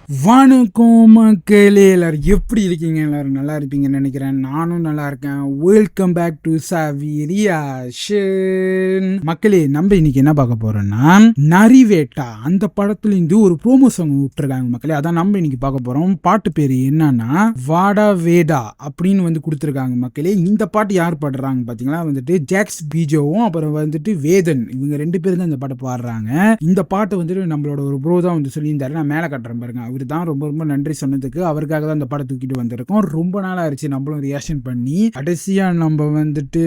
வணக்கம் மக்களே, எல்லாரும் எப்படி இருக்கீங்க? எல்லாரும் நல்லா இருப்பீங்கன்னு நினைக்கிறேன். நானும் நல்லா இருக்கேன். வெல்கம் பேக் டு சாவி ரியாக்ஷன். மக்களே, நம்ம இன்னைக்கு என்ன பார்க்க போறோம்னா நரிவேட்டா அந்த படத்துல இருந்து ஒரு ப்ரோமோ சாங் விட்டுருக்காங்க மக்களே. அதான் நம்ம இன்னைக்கு பார்க்க போறோம். பாட்டு பேரு என்னன்னா வாடா வேடா அப்படின்னு வந்து கொடுத்துருக்காங்க மக்களே. இந்த பாட்டு யார் பாடுறாங்க பாத்தீங்களா? வந்துட்டு ஜாக்ஸ் பீஜோவும் அப்புறம் வந்துட்டு வேதன், இவங்க ரெண்டு பேரும் தான் இந்த பாட்டை பாடுறாங்க. இந்த பாட்டு வந்துட்டு நம்மளோட ஒரு ப்ரோ தான் வந்து சொல்லியிருந்தாரு. நான் மேலே கட்டுறேன் பாருங்க. அவர் தான் ரொம்ப ரொம்ப நன்றி சொன்னதுக்கு. அவருக்காக தான் இந்த படம் தூக்கிட்டு வந்திருக்கோம். ரொம்ப நாள் ஆயிடுச்சு நம்மளும் ரியாக்ஷன் பண்ணி. கடைசியா நம்ம வந்துட்டு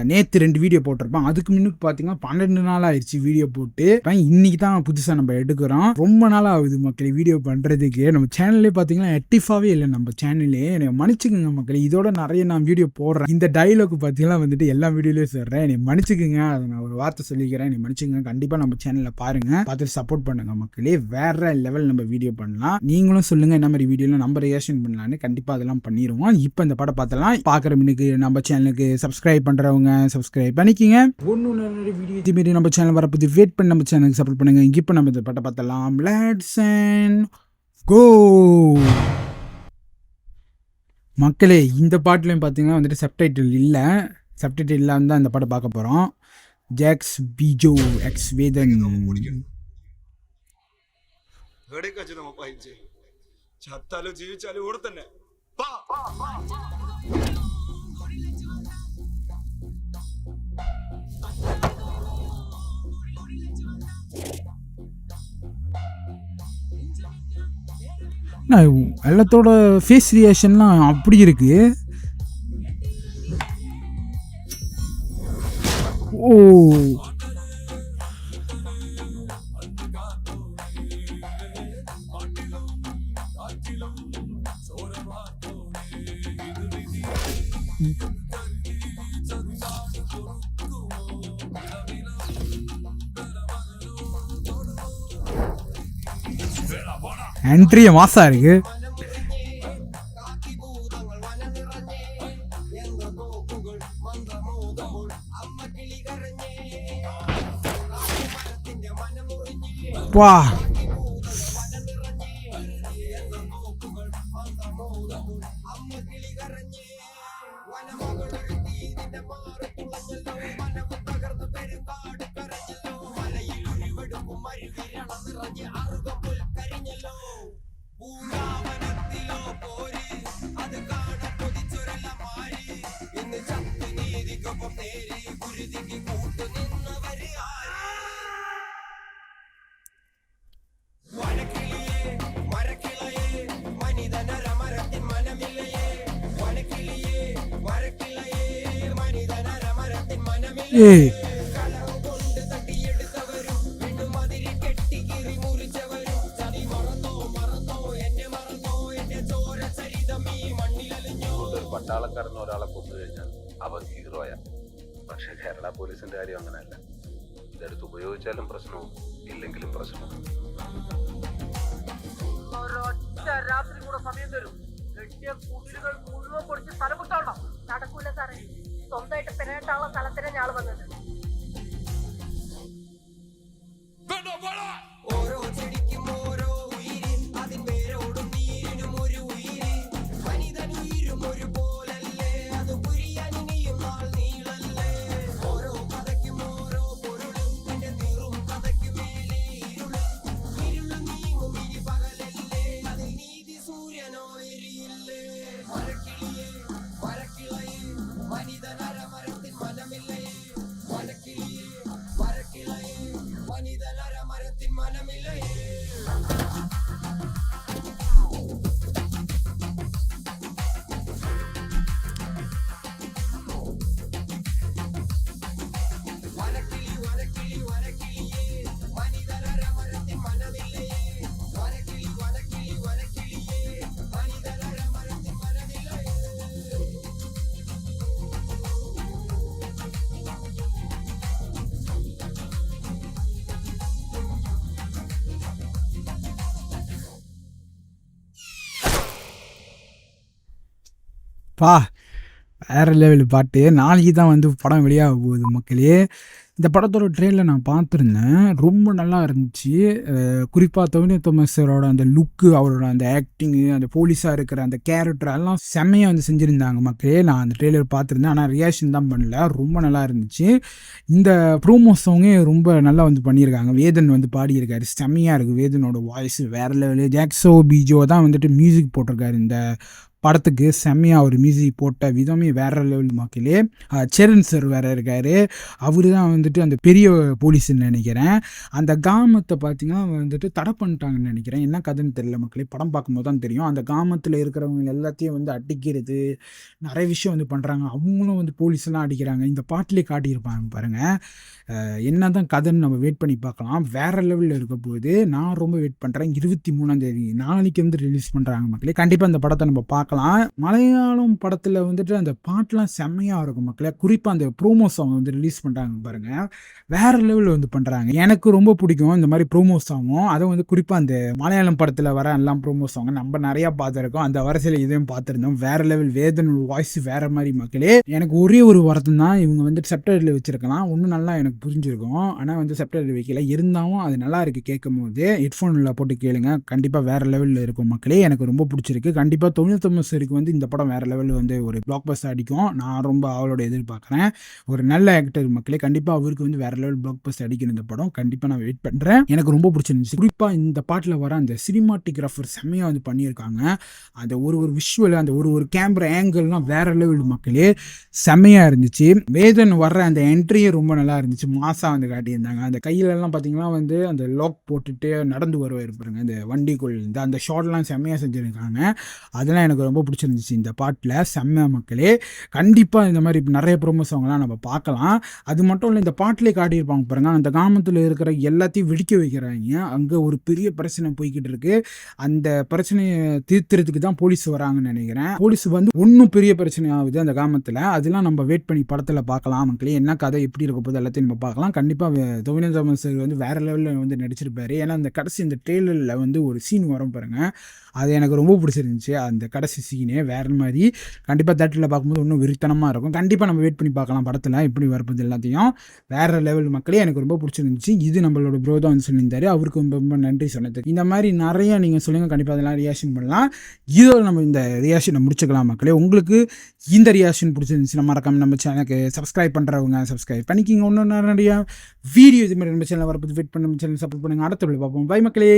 நேத்து 2 வீடியோ போட்டிருப்போம். அதுக்கு முன்னுக்கு பாத்தீங்கன்னா 12 நாள் ஆயிடுச்சு வீடியோ போட்டு. இன்னைக்கு தான் புதுசா நம்ம எடுக்கிறோம். ரொம்ப நாள் ஆகுது மக்களே வீடியோ பண்றதுக்கு. நம்ம சேனல்லே பாத்தீங்கன்னா ஆக்டிவாவே இல்லை. நம்ம சேனல்லே மன்னிச்சுக்குங்க மக்களே. இதோட நிறைய நான் வீடியோ போடுறேன். இந்த டைலாக் பாத்தீங்கன்னா வந்துட்டு எல்லா வீடியோலயும் சொல்றேன். என்னை மன்னிச்சுக்குங்க. அதை நான் ஒரு வார்த்தை சொல்லிக்கிறேன். என்னை மன்னிச்சுக்குங்க. கண்டிப்பா நம்ம சேனல்ல பாருங்க, பார்த்துட்டு சப்போர்ட் பண்ணுங்க மக்களே. வேற லெவல் நம்ம வீடியோ பண்ணலாம். நீங்களும் சொல்லுங்க என்ன மாதிரி வீடியோல நம்ம ரியாக்ஷன் பண்ணலான்னு. கண்டிப்பா அதெல்லாம் பண்ணிடுவோம். இப்போ இந்த படம் பார்த்தலாம். பார்க்குற மினுக்கு நம்ம சேனலுக்கு சப்ஸ்கிரைப் பண்றவங்க சப்ஸ்கிரைப் பண்ணிக்கிங்க. ஒன்றும் நல்ல வீடியோ மாரி நம்ம சேனல் வரப்போது. வெயிட் பண்ணி நம்ம சேனலுக்கு சப்போர்ட் பண்ணுங்க. இப்போ நம்ம இந்த படம் பார்த்தலாம். Let's go. மக்களே, இந்த பாட்டுலையும் பார்த்தீங்கன்னா வந்துட்டு சப்டைட்டில் இல்லை. சப்டைட்டில் இல்லாமல் தான் இந்த படம் பார்க்க போகிறோம். ஜாக்ஸ் பீஜோ எக்ஸ் வேதன். ചത്താലും ജീവിച്ചാലും ഇവിടെ തന്നെ. எல்லாத்தோட ஃபேஸ் ரியாக்ஷன்லாம் அப்படி இருக்கு. ஓ, என்ட்ரி மாசா இருக்கு. வா, ஏய் പട്ടാളക്കാരൻ ഒരാളെ കൊന്നു കഴിഞ്ഞാൽ അവൻ ഹീറോയാ. പക്ഷെ കേരള പോലീസിന്റെ കാര്യം അങ്ങനെയല്ല. ഇതെടുത്ത് ഉപയോഗിച്ചാലും പ്രശ്നവും ഇല്ലെങ്കിലും പ്രശ്നവും. രാത്രി കൂടെ സമയം തരും. കെട്ടിയ കുടിലുകൾ മുഴുവൻ പൊടിച്ച് സ്ഥലം വിട്ടോളാം. നടക്കൂല സാറേ. സ്വന്തമായിട്ട് പെരേട്ടാളെ സ്ഥലത്തിന് ഞാൻ വന്നത്. ഓരോ ചെടിക്കും ഓരോ ഉയിര്, അതിൻ വേരോടും നീരിനും ഒരു ഉയിര്. മനിതനുയിരും ഒരു പോലല്ലേ, അത് പുരിയാൻ ഇനിയും നാൾ നീളല്ലേ. ഓരോ കഥയ്ക്കും ഓരോ പൊരുളും, എന്റെ നീറും കഥയ്ക്ക് മേലെ ഇരുള്. ഇരുള് നീങ്ങും ഇനി പകലല്ലേ, അതിൽ നീതി സൂര്യനോ എരിയില്ലേ. മരക്കിളിയേ വരക്കിളയേ വനിതനരമരത്തിൻ മനമില്ലയേ. വരക്കിളിയേ വരക്കിളയേ വനിതനരമരത്തിൻ മനമില്ലയേ. വരക്കിളി വരക്കിളി വരക്കിളിയേ വനിതനരമരത്തിൻ മനമില്ലയേ. വരക്കിളി വരക്കിളി വരക്കിളിയേ വനിതനരമരത്തിൻ മനമില്ലയേ. பா, வேற லெவல் பாட்டு. நாளைக்கு தான் வந்து படம் வெளியாக போகுது மக்களே. இந்த படத்தோட ட்ரெயிலர் நான் பார்த்துருந்தேன், ரொம்ப நல்லா இருந்துச்சு. குறிப்பாக டொவினோ தாமஸ் சாரோட அந்த லுக்கு, அவரோட அந்த ஆக்டிங்கு, அந்த போலீஸாக இருக்கிற அந்த கேரக்டர் எல்லாம் செம்மையாக வந்து செஞ்சுருந்தாங்க மக்களே. நான் அந்த ட்ரெய்லர் பார்த்துருந்தேன், ஆனால் ரியாக்ஷன் தான் பண்ணல. ரொம்ப நல்லா இருந்துச்சு. இந்த ப்ரோமோ சாங்கே ரொம்ப நல்லா வந்து பண்ணியிருக்காங்க. வேதன் வந்து பாடியிருக்காரு, செம்மையாக இருக்குது. வேதனோட வாய்ஸ் வேறு லெவலு. ஜாக்ஸோ பிஜோ தான் வந்துட்டு மியூசிக் போட்டிருக்காரு இந்த படத்துக்கு. செம்மையாக ஒரு மியூசிக் போட்ட விதமே வேறு லெவல் மக்களே. செரன் சார் வேறு இருக்கார், அவர் தான் வந்துட்டு அந்த பெரிய போலீஸ்ன்னு நினைக்கிறேன். அந்த கிராமத்தை பார்த்திங்கன்னா வந்துட்டு தடை பண்ணிட்டாங்கன்னு நினைக்கிறேன். என்ன கதைன்னு தெரியல மக்களே, படம் பார்க்கும்போது தான் தெரியும். அந்த கிராமத்தில் இருக்கிறவங்க எல்லாத்தையும் வந்து அடிக்கிறது, நிறைய விஷயம் வந்து பண்ணுறாங்க. அவங்களும் வந்து போலீஸ்லாம் அடிக்கிறாங்க. இந்த பாட்டிலே காட்டியிருப்பாங்க பாருங்கள். என்ன தான் கதைன்னு நம்ம வெயிட் பண்ணி பார்க்கலாம். வேறு லெவலில் இருக்க போது நான் ரொம்ப வெயிட் பண்ணுறேன். 23 நாளைக்கு வந்து ரிலீஸ் பண்ணுறாங்க மக்களே. கண்டிப்பாக அந்த படத்தை நம்ம பார்க்கலாம். மலையாளம் படத்தில் வந்துட்டு அந்த பாட்டெலாம் செம்மையாக இருக்கும் மக்களே. குறிப்பாக அந்த ப்ரோமோ சாங் வந்து ரிலீஸ் பண்ணுறாங்க பாருங்கள், வேறு லெவலில் வந்து பண்ணுறாங்க. எனக்கு ரொம்ப பிடிக்கும் இந்த மாதிரி ப்ரோமோ சாங்கும். அதுவும் வந்து குறிப்பாக அந்த மலையாளம் படத்தில் வர எல்லாம் ப்ரோமோ சாங் நம்ம நிறையா பார்த்துருக்கோம். அந்த வரிசையில் இதையும் பார்த்துருந்தோம். வேறு லெவல். வேதன் வாய்ஸ் வேறு மாதிரி மக்களே. எனக்கு ஒரே ஒரு வருத்தம் தான், இவங்க வந்துட்டு சப்டைட்டில் வச்சுருக்கலாம், ஒன்றும் நல்லா எனக்கு புரிஞ்சிருக்கும். ஆனால் வந்து சப்டைட்டில் வைக்கல. இருந்தாலும் அது நல்லா இருக்குது கேட்கும் போது. ஹெட்ஃபோனில் போட்டு கேளுங்க, கண்டிப்பாக வேறு லெவலில் இருக்கும் மக்களே. எனக்கு ரொம்ப பிடிச்சிருக்கு. கண்டிப்பாக டொவினோ தாமஸ் சாருக்கு வந்து இந்த படம் வேறு லெவலில் வந்து ஒரு பிளாக் பஸ்டர் அடிக்கும். நான் ரொம்ப அவளோட எதிர்பார்க்குறேன். ஒரு நல்ல ஆக்டர் மக்களே. கண்டிப்பாக அவருக்கு வந்து வேறு லெவல் பிளாக் பஸ்டர் அடிக்கணும் இந்த படம். கண்டிப்பாக நான் வெயிட் பண்ணுறேன். எனக்கு ரொம்ப பிடிச்சிருந்துச்சு. குறிப்பாக இந்த பாட்டில் வர அந்த சினிமாட்டிகிராஃபர் செம்மையாக வந்து பண்ணியிருக்காங்க. அந்த ஒரு விஷுவல், அந்த ஒரு கேமரா ஆங்கிள்லாம் வேறு லெவல் மக்களே, செம்மையாக இருந்துச்சு. வேதன் வர்ற அந்த என்ட்ரியே ரொம்ப நல்லா இருந்துச்சு. மாசாக வந்து காட்டியிருந்தாங்க. அந்த கையிலலாம் பார்த்தீங்கன்னா வந்து அந்த லாக் போட்டுட்டு நடந்து வருவார் பாருங்க அந்த வண்டிக்குள். அந்த ஷார்ட்லாம் செம்மையாக செஞ்சுருக்காங்க. அதெல்லாம் எனக்கு ரொம்ப பிடிச்சிருந்துச்சு இந்த பாட்டில். செம்ம மக்களே. கண்டிப்பாக இந்த மாதிரி நிறைய ப்ரோமோ சாங்லாம் நம்ம பார்க்கலாம். அது மட்டும் இல்லை, இந்த பாட்டிலே காட்டியிருப்பாங்க பாருங்கள், அந்த கிராமத்தில் இருக்கிற எல்லாத்தையும் வெடிக்க வைக்கிறாங்க. அங்கே ஒரு பெரிய பிரச்சனை போய்கிட்டு இருக்கு. அந்த பிரச்சனையை தீர்த்துறதுக்கு தான் போலீஸ் வராங்கன்னு நினைக்கிறேன். போலீஸ் வந்து ஒன்றும் பெரிய பிரச்சனை ஆகுது அந்த கிராமத்தில். அதெல்லாம் நம்ம வெயிட் பண்ணி படத்தில் பார்க்கலாம் மக்களே. என்ன கதை எப்படி இருக்க போது எல்லாத்தையும் நம்ம பார்க்கலாம். கண்டிப்பாக டொவினோ தாமஸ் வந்து வேறு லெவலில் வந்து நடிச்சிருப்பாரு. ஏன்னா அந்த கடைசி இந்த ட்ரெய்லரில் வந்து ஒரு சீன் வரும் பாருங்கள், அது எனக்கு ரொம்ப பிடிச்சிருந்துச்சு. அந்த கடைசி சீனே வேறு மாதிரி. கண்டிப்பாக தேட்டரில் பார்க்கும்போது இன்னும் வெறித்தனமாக இருக்கும். கண்டிப்பாக நம்ம வெயிட் பண்ணி பார்க்கலாம் படத்தில் எப்படி வரப்போது எல்லாத்தையும். வேறு லெவல் மக்களே. எனக்கு ரொம்ப பிடிச்சிருந்துச்சு. இது நம்மளோட ப்ரோ தான் வந்து சொல்லியிருந்தாரு, அவருக்கு ரொம்ப ரொம்ப நன்றி சொன்னதுக்கு. இந்த மாதிரி நிறையா நீங்கள் சொல்லுங்கள், கண்டிப்பாக அதெல்லாம் ரியாக்ஷன் பண்ணலாம். இதோட நம்ம இந்த ரியாக்ஷனை முடிச்சுக்கலாம் மக்களே. உங்களுக்கு இந்த ரியாக்ஷன் பிடிச்சிருந்துச்சுன்னா மறக்காம நம்ம சேனலுக்கு சப்ஸ்கிரைப் பண்ணுறவங்க சப்ஸ்கிரைப் பண்ணிக்கிங்க. இன்னும் நிறையா வீடியோ இது மாதிரி நம்ம சேனலில் வரப்போது வெயிட் பண்ணி நம்ம சேனல் சப்போர்ட் பண்ணுங்கள். அடுத்த பார்ப்போம். பை மக்களே.